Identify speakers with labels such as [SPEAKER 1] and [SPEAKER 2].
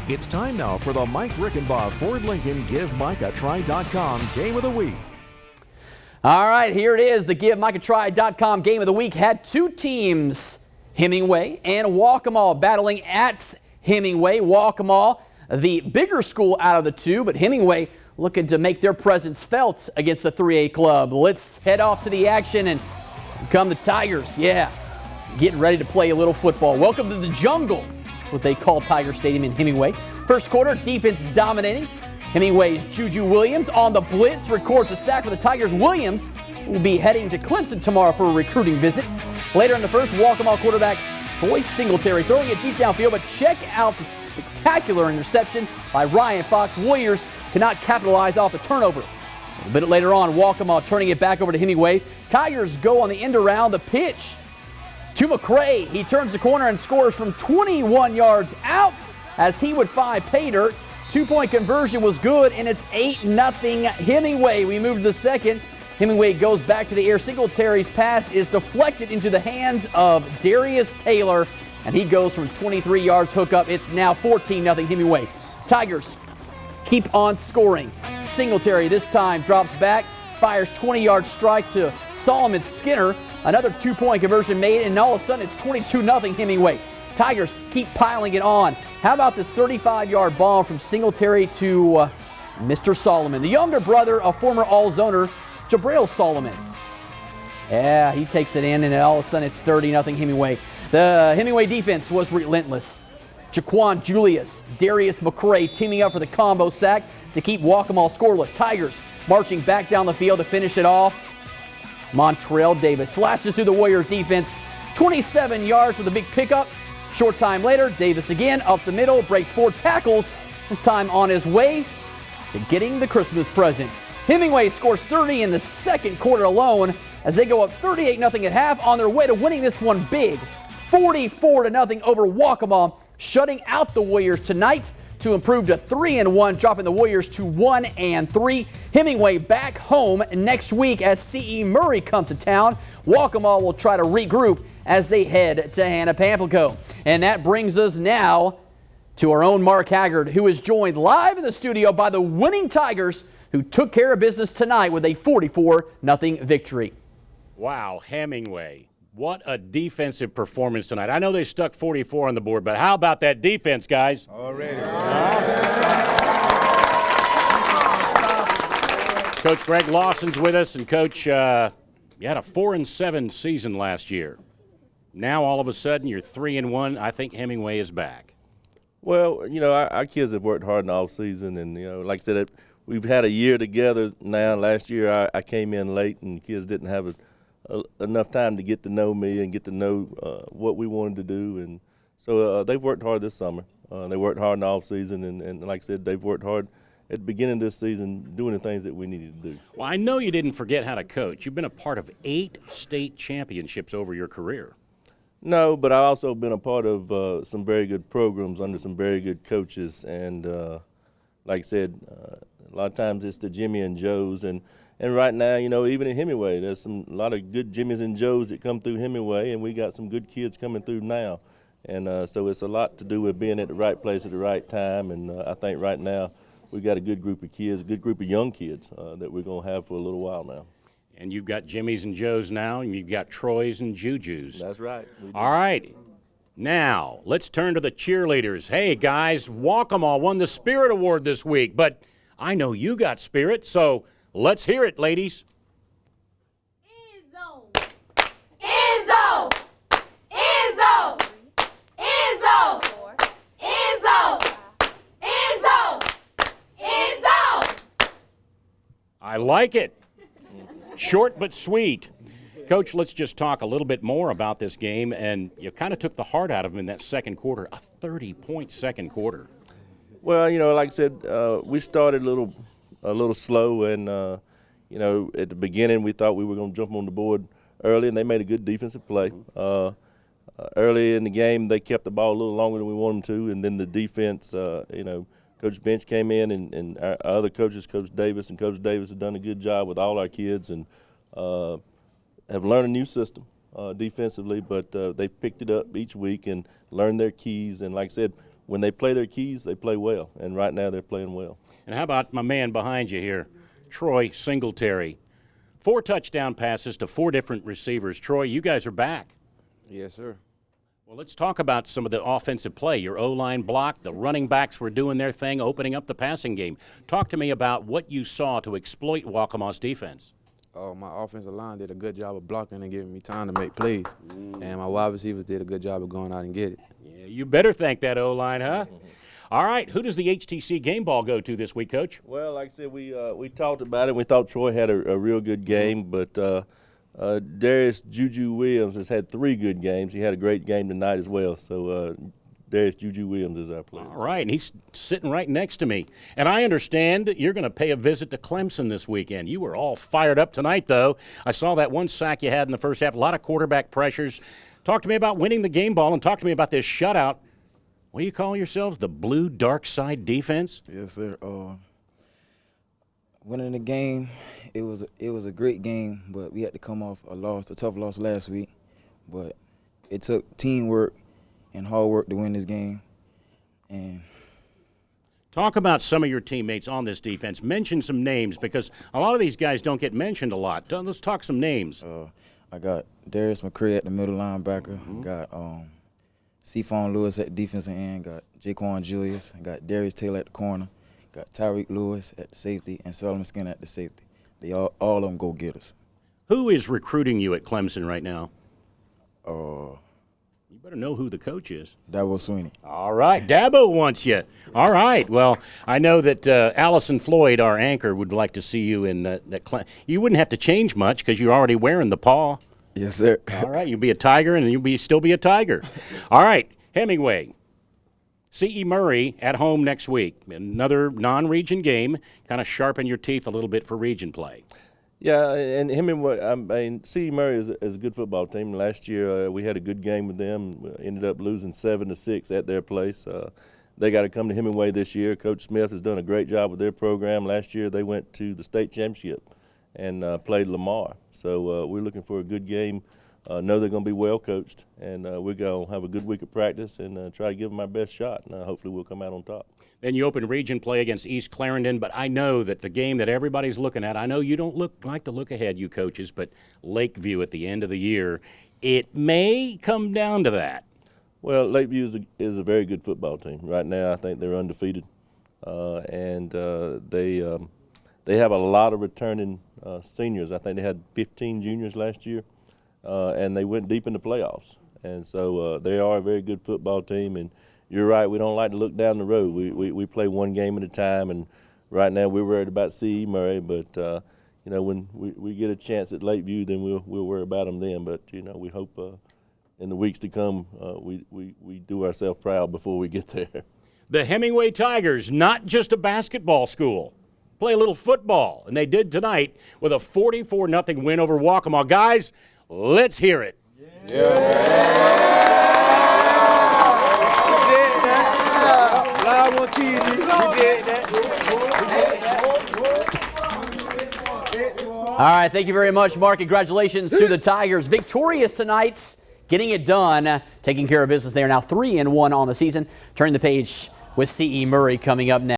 [SPEAKER 1] It's time now for the Mike Rickenbaugh Ford Lincoln GiveMikeATry.com Game of the Week.
[SPEAKER 2] All right, here it is. The GiveMikeATry.com Game of the Week had two teams, Hemingway and Waccamaw, battling at Hemingway. Waccamaw, the bigger school out of the two, but Hemingway looking to make their presence felt against the 3A club. Let's head off to the action and come the Tigers. Yeah, getting ready to play a little football. Welcome to the jungle. What they call Tiger Stadium in Hemingway. First quarter, defense dominating. Hemingway's Juju Williams on the blitz records a sack for the Tigers. Williams will be heading to Clemson tomorrow for a recruiting visit. Later in the first, Waccamaw quarterback Troy Singletary throwing it deep downfield, but check out the spectacular interception by Ryan Fox. Warriors cannot capitalize off the turnover. A little bit later on, Waccamaw turning it back over to Hemingway. Tigers go on the end around the pitch to McCray. He turns the corner and scores from 21 yards out as he would find pay dirt. 2-point conversion was good, and it's 8-0 Hemingway. We move to the second. Hemingway goes back to the air. Singletary's pass is deflected into the hands of Darius Taylor, and he goes from 23 yards hook up. It's now 14-0 Hemingway. Tigers keep on scoring. Singletary this time drops back, fires 20-yard strike to Solomon Skinner. Another 2-point conversion made, and all of a sudden it's 22-0 Hemingway. Tigers keep piling it on. How about this 35-yard bomb from Singletary to Mr. Solomon, the younger brother of former All-Zoner Jabril Solomon. Yeah, he takes it in, and all of a sudden it's 30-0 Hemingway. The Hemingway defense was relentless. Jaquan Julius, Darius McCray teaming up for the combo sack to keep Waccamaw scoreless. Tigers marching back down the field to finish it off. Montrell Davis slashes through the Warriors defense, 27 yards for the big pickup. Short time later, Davis again up the middle, breaks 4 tackles, this time on his way to getting the Christmas presents. Hemingway scores 30 in the second quarter alone as they go up 38-0 at half on their way to winning this one big, 44-0 over Waccamaw, shutting out the Warriors tonight to improve to 3-1, dropping the Warriors to 1-3. Hemingway back home next week as C.E. Murray comes to town. Waccamaw will try to regroup as they head to Hannah Pamplico. And that brings us now to our own Mark Haggard, who is joined live in the studio by the winning Tigers, who took care of business tonight with a 44-0 victory.
[SPEAKER 3] Wow, Hemingway. What a defensive performance tonight. I know they stuck 44 on the board, but how about that defense, guys?
[SPEAKER 4] Already.
[SPEAKER 3] Coach Greg Lawson's with us, and Coach, you had a 4-7 season last year. Now all of a sudden you're 3-1. I think Hemingway is back.
[SPEAKER 4] Well, you know, our kids have worked hard in the off season, and you know, like I said, we've had a year together now. Last year I came in late, and the kids didn't have enough time to get to know me and get to know what we wanted to do, and so they've worked hard this summer. They worked hard in the off season, and like I said, they've worked hard at the beginning of this season doing the things that we needed to do.
[SPEAKER 3] Well, I know you didn't forget how to coach. You've been a part of 8 state championships over your career.
[SPEAKER 4] No, but I've also been a part of some very good programs under some very good coaches, and like I said, a lot of times it's the Jimmy and Joes, and right now, you know, even in Hemingway, there's a lot of good Jimmys and Joes that come through Hemingway, and we got some good kids coming through now, and so it's a lot to do with being at the right place at the right time, and I think right now we got a good group of kids, a good group of young kids that we're going to have for a little while now.
[SPEAKER 3] And you've got Jimmys and Joes now, and you've got Troys and Jujus.
[SPEAKER 4] That's right.
[SPEAKER 3] All right. Now, let's turn to the cheerleaders. Hey, guys, Waccamaw won the Spirit Award this week, but I know you got spirit, so let's hear it, ladies.
[SPEAKER 5] Izzo! Izzo! Izzo! Izzo! Izzo! Izzo! Izzo!
[SPEAKER 3] I like it. Short but sweet. Coach, let's just talk a little bit more about this game, and you kind of took the heart out of them in that second quarter, a 30-point second quarter.
[SPEAKER 4] Well, you know, like I said, we started a little slow, and you know, at the beginning we thought we were going to jump on the board early, and they made a good defensive play. Early in the game, they kept the ball a little longer than we wanted them to, and then the defense, you know, Coach Bench came in, and our other coaches, Coach Davis have done a good job with all our kids, and have learned a new system defensively, but they picked it up each week and learned their keys. And like I said, when they play their keys, they play well, and right now they're playing well.
[SPEAKER 3] And how about my man behind you here, Troy Singletary? 4 touchdown passes to 4 different receivers. Troy, you guys are back.
[SPEAKER 6] Yes, sir.
[SPEAKER 3] Well, let's talk about some of the offensive play. Your O-line block, the running backs were doing their thing, opening up the passing game. Talk to me about what you saw to exploit Waccamaw's defense.
[SPEAKER 6] My offensive line did a good job of blocking and giving me time to make plays. And my wide receivers did a good job of going out and get it.
[SPEAKER 3] Yeah, you better thank that O-line, huh? All right, who does the HTC game ball go to this week, Coach?
[SPEAKER 4] Well, like I said, we talked about it. We thought Troy had a real good game, but Darius Juju Williams has had 3 good games. He had a great game tonight as well. So Darius Juju Williams is our player.
[SPEAKER 3] All right, and he's sitting right next to me. And I understand you're going to pay a visit to Clemson this weekend. You were all fired up tonight, though. I saw that 1 sack you had in the first half, a lot of quarterback pressures. Talk to me about winning the game ball, and talk to me about this shutout. What do you call yourselves, the Blue Dark Side defense?
[SPEAKER 7] Yes, sir. Winning the game, it was a great game, but we had to come off a tough loss last week. But it took teamwork and hard work to win this game. And
[SPEAKER 3] talk about some of your teammates on this defense. Mention some names, because a lot of these guys don't get mentioned a lot. Let's talk some names.
[SPEAKER 7] I got Darius McCray at the middle linebacker. Got Cephon Lewis at the defensive end. Got Jaquan Julius. I got Darius Taylor at the corner. Got Tyreek Lewis at the safety and Solomon Skinner at the safety. They all of them go getters.
[SPEAKER 3] Who is recruiting you at Clemson right now?
[SPEAKER 7] You
[SPEAKER 3] better know who the coach is.
[SPEAKER 7] Dabo Sweeney.
[SPEAKER 3] All right, Dabo wants you. All right, well, I know that Allison Floyd, our anchor, would like to see you in that. You wouldn't have to change much because you're already wearing the paw.
[SPEAKER 7] Yes, sir.
[SPEAKER 3] All right, you'll be a Tiger, and you'll still be a Tiger. All right, Hemingway. C.E. Murray at home next week. Another non-region game. Kind of sharpen your teeth a little bit for region play.
[SPEAKER 4] Yeah, and Hemingway, C.E. Murray is a good football team. Last year we had a good game with them. We ended up losing 7-6 at their place. They got to come to Hemingway this year. Coach Smith has done a great job with their program. Last year they went to the state championship and played Lamar. So we're looking for a good game. Know they're going to be well coached, and we're going to have a good week of practice and try to give them our best shot, and hopefully we'll come out on top.
[SPEAKER 3] Then you open region play against East Clarendon, but I know that the game that everybody's looking at, I know you don't like to look ahead, you coaches, but Lakeview at the end of the year, it may come down to that.
[SPEAKER 4] Well, Lakeview is a very good football team. Right now I think they're undefeated, and they have a lot of returning seniors. I think they had 15 juniors last year. And they went deep in the playoffs. And so they are a very good football team. And you're right, we don't like to look down the road. We play one game at a time. And right now we're worried about C.E. Murray. But, when we get a chance at Lakeview, then we'll worry about them then. But, we hope in the weeks to come we do ourselves proud before we get there.
[SPEAKER 3] The Hemingway Tigers, not just a basketball school. Play a little football. And they did tonight with a 44-0 win over Waccamaw. Guys, let's hear it.
[SPEAKER 2] All right, thank you very much, Mark. Congratulations to the Tigers. Victorious tonight, getting it done, taking care of business. They are now 3-1 on the season. Turning the page with C.E. Murray coming up next.